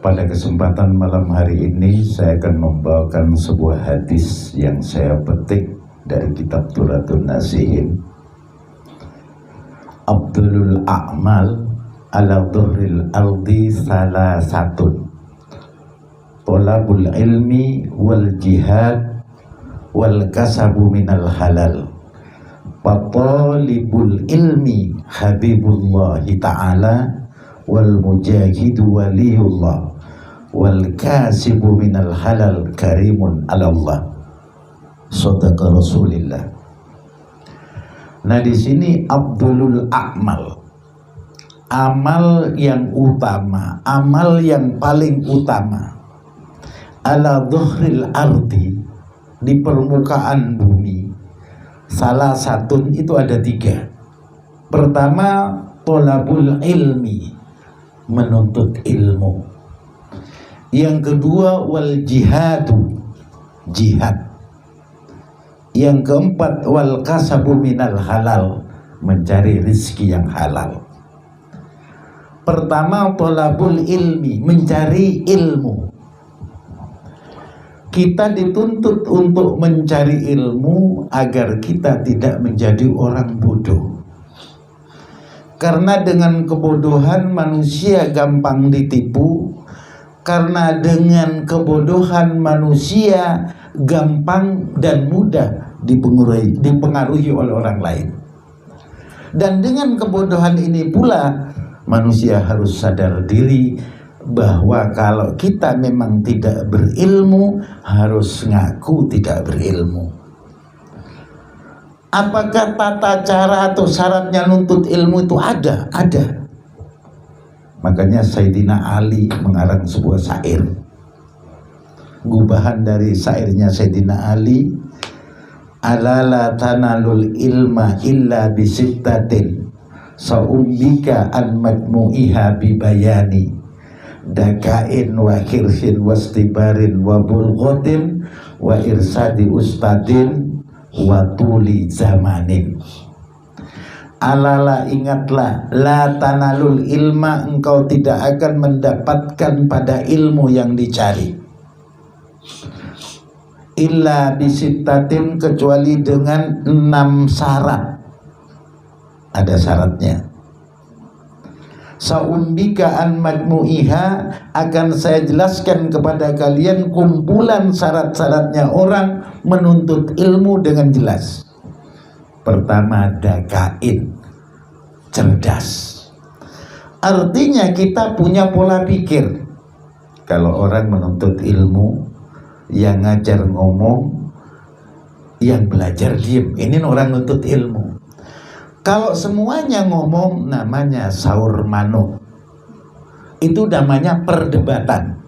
Pada kesempatan malam hari ini saya akan membawakan sebuah hadis yang saya petik dari kitab Turatun Nasihin. Abdulul a'mal ala dhuhril ardi salasatun, tolabul ilmi wal jihad wal kasabu minal halal. Fatalibul ilmi habibullahi ta'ala wal mujahidu waliyullah wal kasibu minal halal karimun alallah. Shadaqa Rasulillah. Nah, di sini Abdulul a'mal, amal yang utama, amal yang paling utama, ala dhuhril ardi, di permukaan bumi, salah satu itu ada 3. Pertama, tolabul ilmi, menuntut ilmu. Yang kedua, wal jihadu, jihad. Yang keempat, wal kasabu minal halal, mencari rizki yang halal. Pertama, tolabul ilmi, mencari ilmu. Kita dituntut untuk mencari ilmu agar kita tidak menjadi orang bodoh. Karena dengan kebodohan manusia gampang ditipu. Karena dengan kebodohan manusia gampang dan mudah dipengaruhi oleh orang lain. Dan dengan kebodohan ini pula manusia harus sadar diri bahwa kalau kita memang tidak berilmu, harus ngaku tidak berilmu. Apakah tata cara atau syaratnya nuntut ilmu itu ada? Ada. Makanya Sayyidina Ali mengarang sebuah syair. Gubahan dari syairnya Sayyidina Ali, ala la tanalul ilma illa bisittatin sa'umbika an majmu'iha bibayani dakain wa khirsin wastibarin wa bulghotin wa irsadi ustadin wa tuli zamanin. Alala, ingatlah, la tanalul ilma, engkau tidak akan mendapatkan pada ilmu yang dicari, illa bisittatin, kecuali dengan 6 syarat. Ada syaratnya. Sa'umbika an majmu'iha, akan saya jelaskan kepada kalian kumpulan syarat-syaratnya orang menuntut ilmu dengan jelas. Pertama, dakain, cerdas. Artinya kita punya pola pikir. Kalau orang menuntut ilmu, yang ngajar ngomong, yang belajar diem. Ini orang menuntut ilmu. Kalau semuanya ngomong, namanya saur manuk. Itu namanya perdebatan.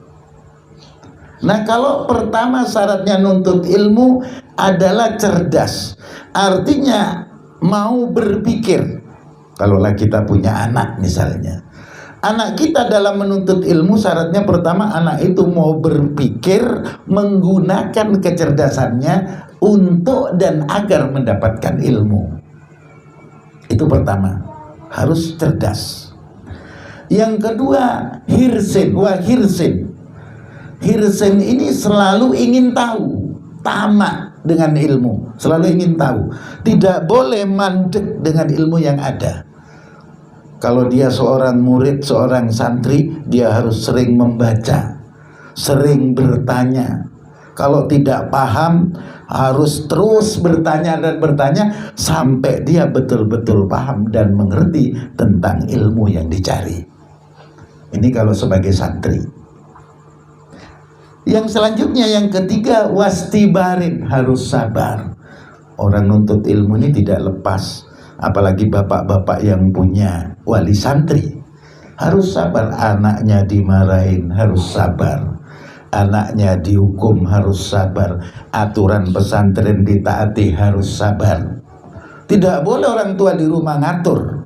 Nah, kalau pertama syaratnya nuntut ilmu adalah cerdas, artinya mau berpikir. Kalaulah kita punya anak misalnya, anak kita dalam menuntut ilmu syaratnya pertama anak itu mau berpikir, menggunakan kecerdasannya untuk dan agar mendapatkan ilmu. Itu pertama, harus cerdas. Yang kedua, hirsin wa hirsin. Hirsin ini selalu ingin tahu, tamak dengan ilmu, selalu ingin tahu. Tidak boleh mandek dengan ilmu yang ada. Kalau dia seorang murid, seorang santri, dia harus sering membaca, sering bertanya. Kalau tidak paham, harus terus bertanya dan bertanya sampai dia betul-betul paham dan mengerti tentang ilmu yang dicari. Ini kalau sebagai santri. Yang selanjutnya, yang ketiga, wastibarin, harus sabar. Orang nuntut ilmu ini tidak lepas. Apalagi bapak-bapak yang punya wali santri, harus sabar. Anaknya dimarahin, harus sabar. Anaknya dihukum, harus sabar. Aturan pesantren ditaati, harus sabar. Tidak boleh orang tua di rumah ngatur.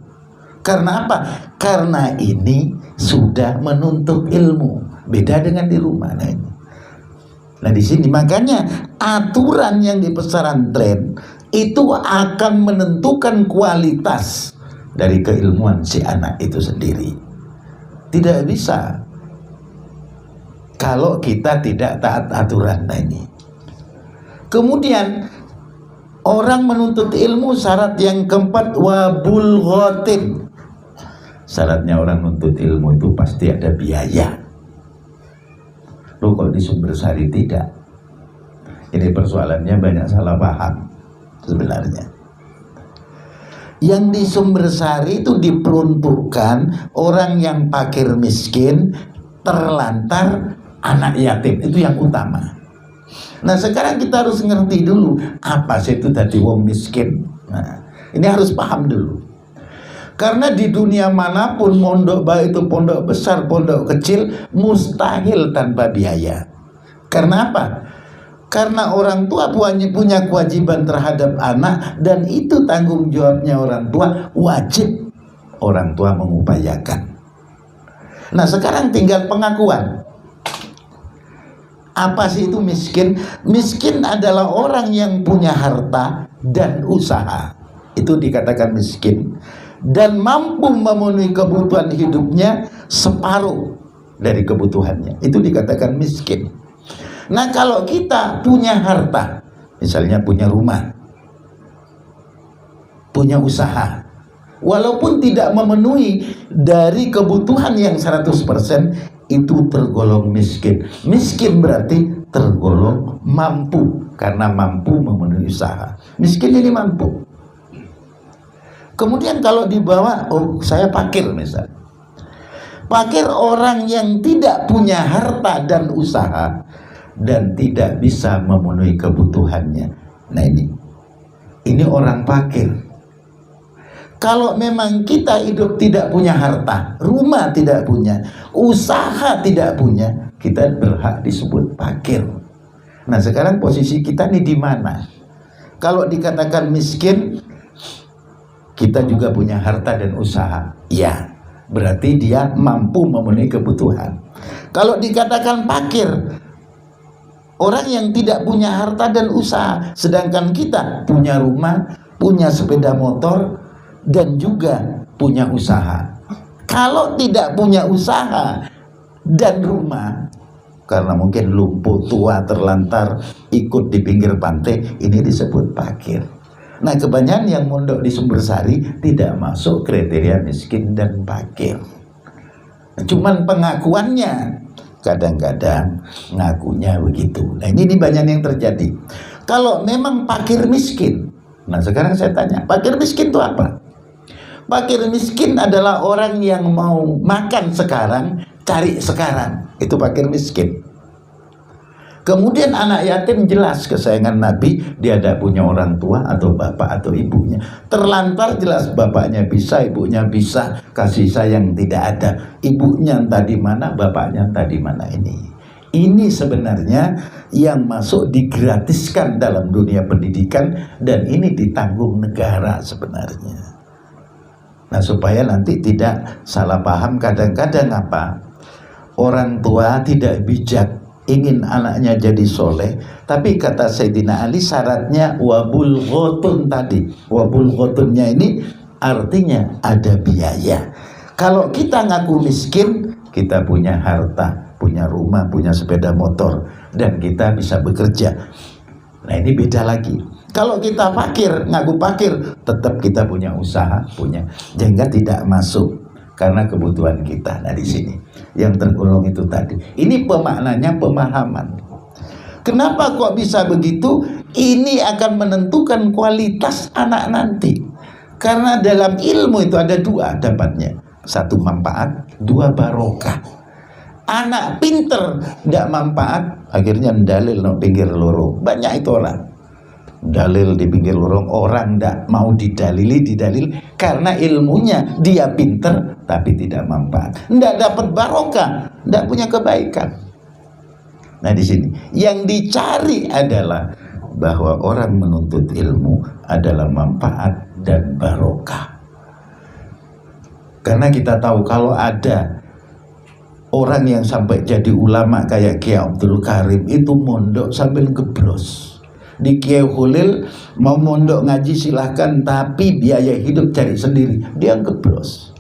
Karena apa? Karena ini sudah menuntut ilmu. Beda dengan di rumah. Nah di sini makanya aturan yang di pesantren itu akan menentukan kualitas dari keilmuan si anak itu sendiri. Tidak bisa kalau kita tidak taat aturan. Nah ini. Kemudian orang menuntut ilmu, syarat yang keempat wabul ghatin. Syaratnya orang menuntut ilmu itu pasti ada biaya. Loh, kalau di Sumbersari tidak. Ini persoalannya banyak salah paham sebenarnya. Yang di Sumbersari itu diperuntukkan orang yang fakir miskin, terlantar, anak yatim. Itu yang utama. Nah sekarang kita harus ngerti dulu apa sih itu tadi wong miskin. Nah, ini harus paham dulu. Karena di dunia manapun, pondok baik itu pondok besar, pondok kecil, mustahil tanpa biaya. Karena apa? Karena orang tua punya kewajiban terhadap anak, dan itu tanggung jawabnya orang tua, wajib orang tua mengupayakan. Nah sekarang tinggal pengakuan. Apa sih itu miskin? Miskin adalah orang yang punya harta dan usaha. Itu dikatakan miskin. Dan mampu memenuhi kebutuhan hidupnya separuh dari kebutuhannya. Itu dikatakan miskin. Nah kalau kita punya harta, misalnya punya rumah, punya usaha, walaupun tidak memenuhi dari kebutuhan yang 100%, itu tergolong miskin. Miskin berarti tergolong mampu, karena mampu memenuhi usaha. Miskin ini mampu. Kemudian kalau dibawa, oh saya fakir misal. Fakir orang yang tidak punya harta dan usaha dan tidak bisa memenuhi kebutuhannya. Nah ini orang fakir. Kalau memang kita hidup tidak punya harta, rumah tidak punya, usaha tidak punya, kita berhak disebut fakir. Nah sekarang posisi kita nih di mana? Kalau dikatakan miskin, kita juga punya harta dan usaha. Ya, berarti dia mampu memenuhi kebutuhan. Kalau dikatakan fakir, orang yang tidak punya harta dan usaha, sedangkan kita punya rumah, punya sepeda motor, dan juga punya usaha. Kalau tidak punya usaha dan rumah, karena mungkin lumpuh, tua, terlantar, ikut di pinggir pantai, ini disebut fakir. Nah kebanyakan yang mondok di Sumbersari tidak masuk kriteria miskin dan fakir. Cuman pengakuannya kadang-kadang ngakunya begitu. Nah ini banyak yang terjadi. Kalau memang fakir miskin, nah sekarang saya tanya, fakir miskin itu apa? Fakir miskin adalah orang yang mau makan sekarang, cari sekarang. Itu fakir miskin. Kemudian anak yatim, jelas kesayangan Nabi, dia tidak punya orang tua atau bapak atau ibunya. Terlantar, jelas bapaknya bisa, ibunya bisa, kasih sayang tidak ada. Ibunya entah di mana, bapaknya entah di mana. Ini sebenarnya yang masuk digratiskan dalam dunia pendidikan, dan ini ditanggung negara sebenarnya. Nah supaya nanti tidak salah paham, kadang-kadang apa? Orang tua tidak bijak, ingin anaknya jadi soleh, tapi kata Sayyidina Ali syaratnya wabul ghotun tadi. Wabul ghotunnya ini artinya ada biaya. Kalau kita ngaku miskin, kita punya harta, punya rumah, punya sepeda motor, dan kita bisa bekerja. Nah ini beda lagi. Kalau kita fakir, ngaku fakir, tetap kita punya usaha, punya, sehingga tidak masuk karena kebutuhan kita. Nah di sini yang tergolong itu tadi. Ini pemaknanya pemahaman. Kenapa kok bisa begitu? Ini akan menentukan kualitas anak nanti. Karena dalam ilmu itu ada dua dapatnya. Satu manfaat, dua barokah. Anak pinter tidak manfaat, akhirnya dalil no pinggir lorong. Banyak itu orang. Dalil di pinggir lorong, orang tidak mau didalil karena ilmunya dia pinter tapi tidak manfaat, tidak dapat barokah, tidak punya kebaikan. Nah di sini yang dicari adalah bahwa orang menuntut ilmu adalah manfaat dan barokah. Karena kita tahu kalau ada orang yang sampai jadi ulama kayak Kiai Abdul Karim, itu mondok sambil gebros. Di Kiai Hulil mau mondok ngaji silahkan, tapi biaya hidup cari sendiri, dia gebros.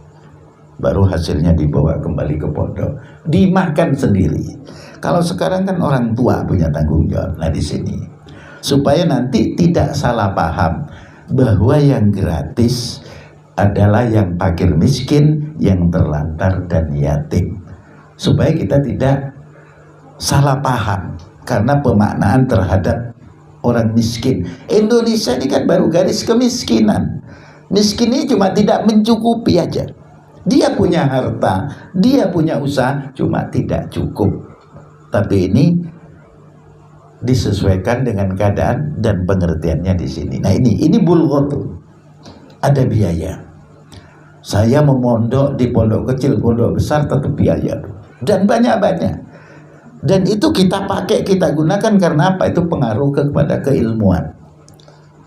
Baru hasilnya dibawa kembali ke pondok, dimakan sendiri. Kalau sekarang kan orang tua punya tanggung jawab. Nah di sini supaya nanti tidak salah paham bahwa yang gratis adalah yang fakir miskin, yang terlantar dan yatim. Supaya kita tidak salah paham karena pemaknaan terhadap orang miskin. Indonesia ini kan baru garis kemiskinan. Miskin ini cuma tidak mencukupi aja. Dia punya harta, dia punya usaha, cuma tidak cukup. Tapi ini disesuaikan dengan keadaan dan pengertiannya di sini. Nah ini bulghatun. Ada biaya. Saya memondok di pondok kecil, pondok besar tetap biaya. Dan banyak-banyak. Dan itu kita pakai, kita gunakan karena apa? Itu pengaruh kepada keilmuan.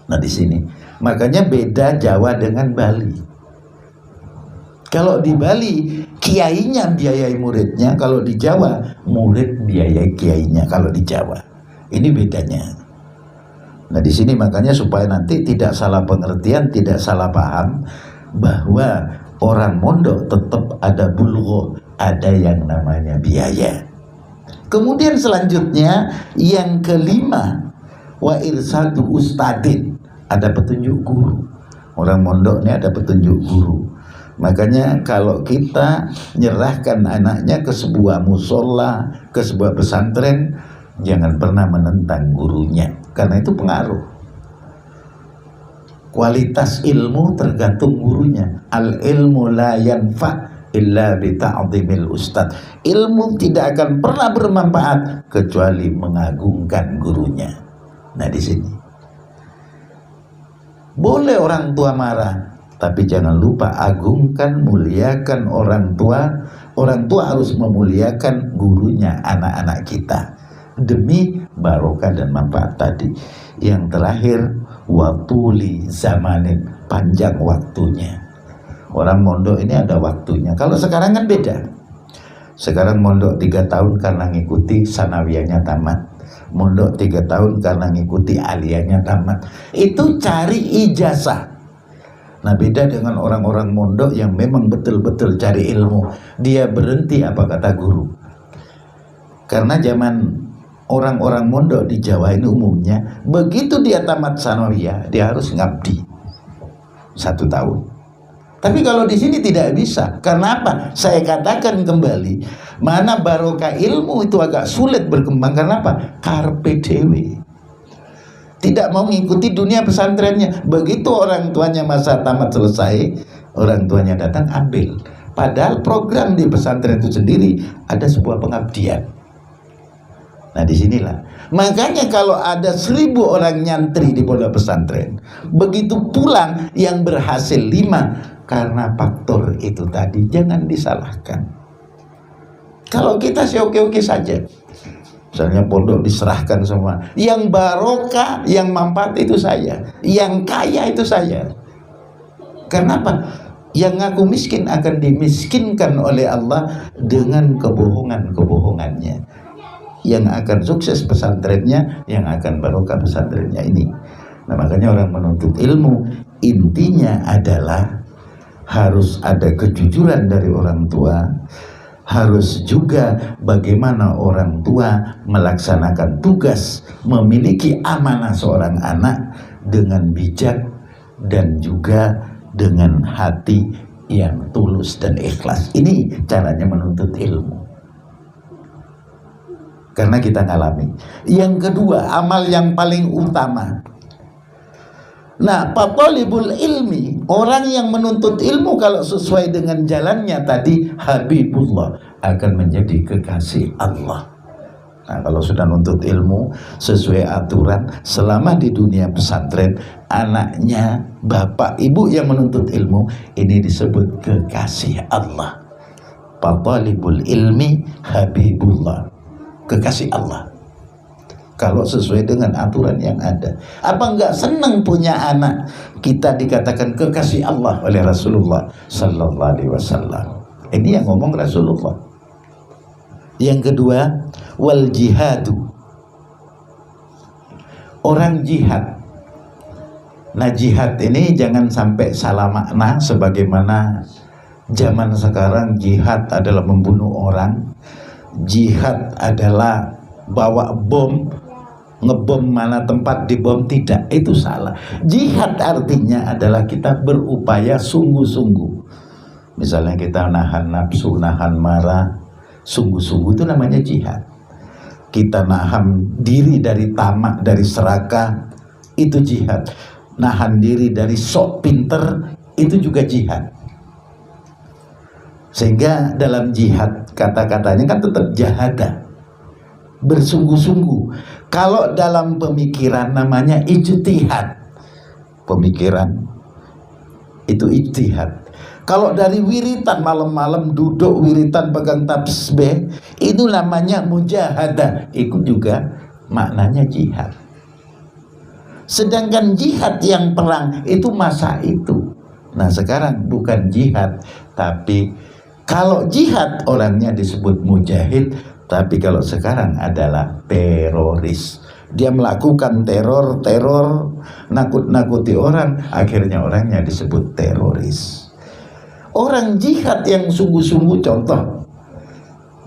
Nah di sini. Makanya beda Jawa dengan Bali. Kalau di Bali kiainya biayai muridnya, kalau di Jawa murid biayai kiainya. Kalau di Jawa ini bedanya. Nah di sini makanya supaya nanti tidak salah pengertian, tidak salah paham bahwa orang mondok tetap ada bulgho, ada yang namanya biaya. Kemudian selanjutnya yang kelima, wa irsadu ustadin, ada petunjuk guru. Orang mondok ini ada petunjuk guru. Makanya kalau kita nyerahkan anaknya ke sebuah musola, ke sebuah pesantren, jangan pernah menentang gurunya, karena itu pengaruh. Kualitas ilmu tergantung gurunya. Al ilmu la yanfa illa bi ta'dhimil ustad. Ilmu tidak akan pernah bermanfaat kecuali mengagungkan gurunya. Nah di sini boleh orang tua marah, tapi jangan lupa agungkan, muliakan orang tua. Orang tua harus memuliakan gurunya, anak-anak kita, demi barokah dan manfaat tadi. Yang terakhir, watuli zamanin, panjang waktunya. Orang mondok ini ada waktunya. Kalau sekarang kan beda. Sekarang mondok 3 tahun karena ngikuti sanawiyahnya tamat. Mondok 3 tahun karena ngikuti aliyahnya tamat. Itu cari ijazah. Nah beda dengan orang-orang mondok yang memang betul-betul cari ilmu. Dia berhenti apa kata guru. Karena zaman orang-orang mondok di Jawa ini umumnya, begitu dia tamat sanawiyah, dia harus ngabdi 1 tahun. Tapi kalau di sini tidak bisa. Karena apa? Saya katakan kembali, mana barokah ilmu itu agak sulit berkembang. Karena apa? Karpe dewe. Tidak mau mengikuti dunia pesantrennya. Begitu orang tuanya masa tamat selesai, orang tuanya datang ambil. Padahal program di pesantren itu sendiri ada sebuah pengabdian. Nah disinilah. Makanya kalau ada 1000 orang nyantri di pondok pesantren, begitu pulang yang berhasil 5, karena faktor itu tadi. Jangan disalahkan. Kalau kita sih oke-oke saja. Misalnya pondok diserahkan semua. Yang barokah, yang manfaat itu saya. Yang kaya itu saya. Kenapa? Yang ngaku miskin akan dimiskinkan oleh Allah dengan kebohongan-kebohongannya. Yang akan sukses pesantrennya, yang akan barokah pesantrennya ini. Nah makanya orang menuntut ilmu, intinya adalah harus ada kejujuran dari orang tua, harus juga bagaimana orang tua melaksanakan tugas, memiliki amanah seorang anak dengan bijak dan juga dengan hati yang tulus dan ikhlas. Ini caranya menuntut ilmu. Karena kita ngalami. Yang kedua, amal yang paling utama. Nah, fatalibul ilmi, orang yang menuntut ilmu kalau sesuai dengan jalannya tadi, habibullah, akan menjadi kekasih Allah. Nah, kalau sudah nuntut ilmu sesuai aturan, selama di dunia pesantren, anaknya, bapak, ibu yang menuntut ilmu, ini disebut kekasih Allah. Fatalibul ilmi, habibullah, kekasih Allah. Kalau sesuai dengan aturan yang ada. Apa enggak senang punya anak kita dikatakan kekasih Allah oleh Rasulullah sallallahu alaihi wasallam. Ini yang ngomong Rasulullah. Yang kedua, wal jihadu. Orang jihad. Nah, jihad ini jangan sampai salah makna sebagaimana zaman sekarang jihad adalah membunuh orang. jihad adalah bawa bom, ngebom mana tempat dibom, tidak, itu salah. Jihad artinya adalah kita berupaya sungguh-sungguh. Misalnya kita nahan nafsu, nahan marah, sungguh-sungguh, itu namanya jihad. Kita nahan diri dari tamak, dari serakah, itu jihad. Nahan diri dari sok pinter, itu juga jihad. Sehingga dalam jihad kata-katanya kan tetap jahada, bersungguh-sungguh. Kalau dalam pemikiran namanya ijtihad. Pemikiran itu ijtihad. Kalau dari wiritan, malam-malam duduk wiritan pegang tasbih, itu namanya mujahadah. Itu juga maknanya jihad. Sedangkan jihad yang perang itu masa itu. Nah sekarang bukan jihad, tapi kalau jihad orangnya disebut mujahid, tapi kalau sekarang adalah teroris. Dia melakukan teror, nakut-nakuti orang, akhirnya orangnya disebut teroris. Orang jihad yang sungguh-sungguh, contoh,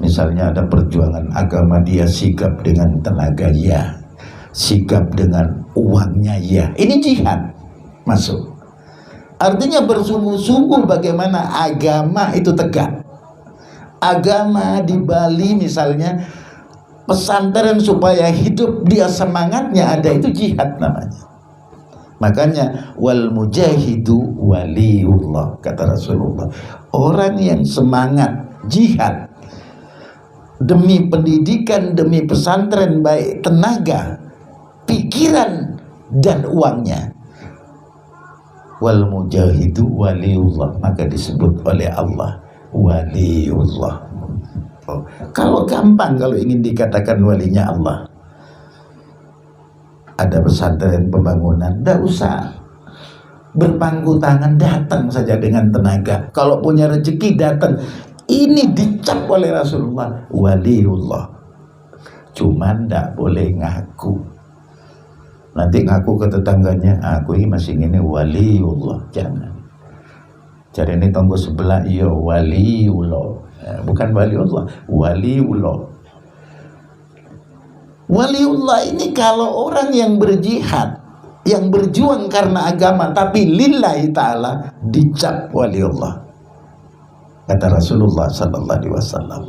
misalnya ada perjuangan agama, dia sigap dengan tenaga, ya, sigap dengan uangnya, ya, ini jihad masuk. Artinya bersungguh-sungguh bagaimana agama itu tegak. Agama di Bali misalnya, pesantren supaya hidup dia semangatnya ada, itu jihad namanya. Makanya wal mujahidu waliullah, kata Rasulullah. Orang yang semangat jihad demi pendidikan, demi pesantren, baik tenaga, pikiran, dan uangnya, wal mujahidu waliullah, maka disebut oleh Allah waliullah. Oh, kalau gampang, kalau ingin dikatakan walinya Allah, ada pesantren pembangunan, tidak usah berpangku tangan, datang saja dengan tenaga. Kalau punya rezeki datang. Ini dicap oleh Rasulullah waliullah. Cuman tidak boleh ngaku. Nanti ngaku ke tetangganya, aku ini masih ini waliullah, jangan. Jadi ini tonggo sebelah, iya waliullah, bukan waliullah, waliullah. Waliullah ini kalau orang yang berjihad, yang berjuang karena agama, tapi lillahi ta'ala, dicap waliullah, kata Rasulullah sallallahu alaihi wasallam.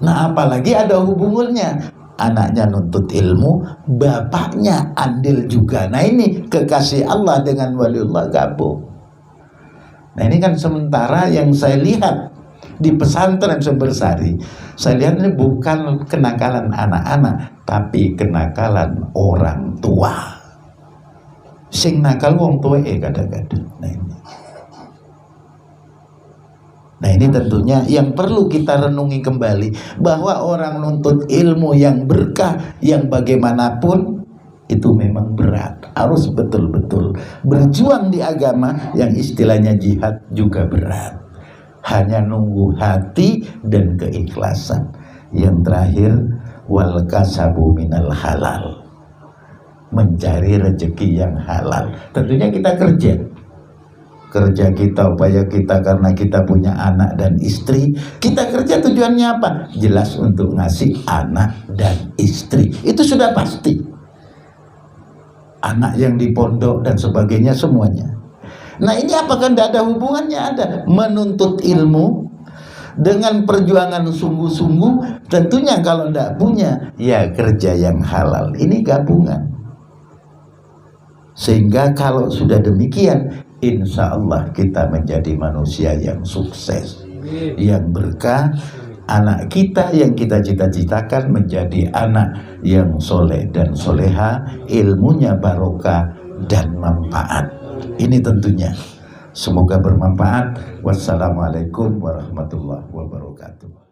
Nah apalagi ada hubungannya, anaknya nuntut ilmu, bapaknya andil juga. Nah ini kekasih Allah dengan waliullah gabung. Nah ini kan sementara yang saya lihat di pesantren Sumbersari, saya lihat ini bukan kenakalan anak-anak, tapi kenakalan orang tua. Sing nakal wong tua kadang-kadang. Nah ini tentunya yang perlu kita renungi kembali, bahwa orang nuntut ilmu yang berkah, yang bagaimanapun itu memang berat. Harus betul-betul berjuang di agama, yang istilahnya jihad juga berat. Hanya nunggu hati dan keikhlasan. Yang terakhir, wal kasabu minal halal, mencari rezeki yang halal. Tentunya kita kerja kita, upaya kita, karena kita punya anak dan istri. Kita kerja tujuannya apa? Jelas untuk ngasih anak dan istri, itu sudah pasti. Anak yang di pondok dan sebagainya semuanya. Nah ini apakah tidak ada hubungannya? Ada. Menuntut ilmu dengan perjuangan sungguh-sungguh, tentunya kalau tidak punya, ya kerja yang halal. Ini gabungan. Sehingga kalau sudah demikian, insya Allah kita menjadi manusia yang sukses, yang berkah. Anak kita yang kita cita-citakan menjadi anak yang soleh dan soleha, ilmunya barokah dan manfaat. Ini tentunya semoga bermanfaat. Wassalamualaikum warahmatullahi wabarakatuh.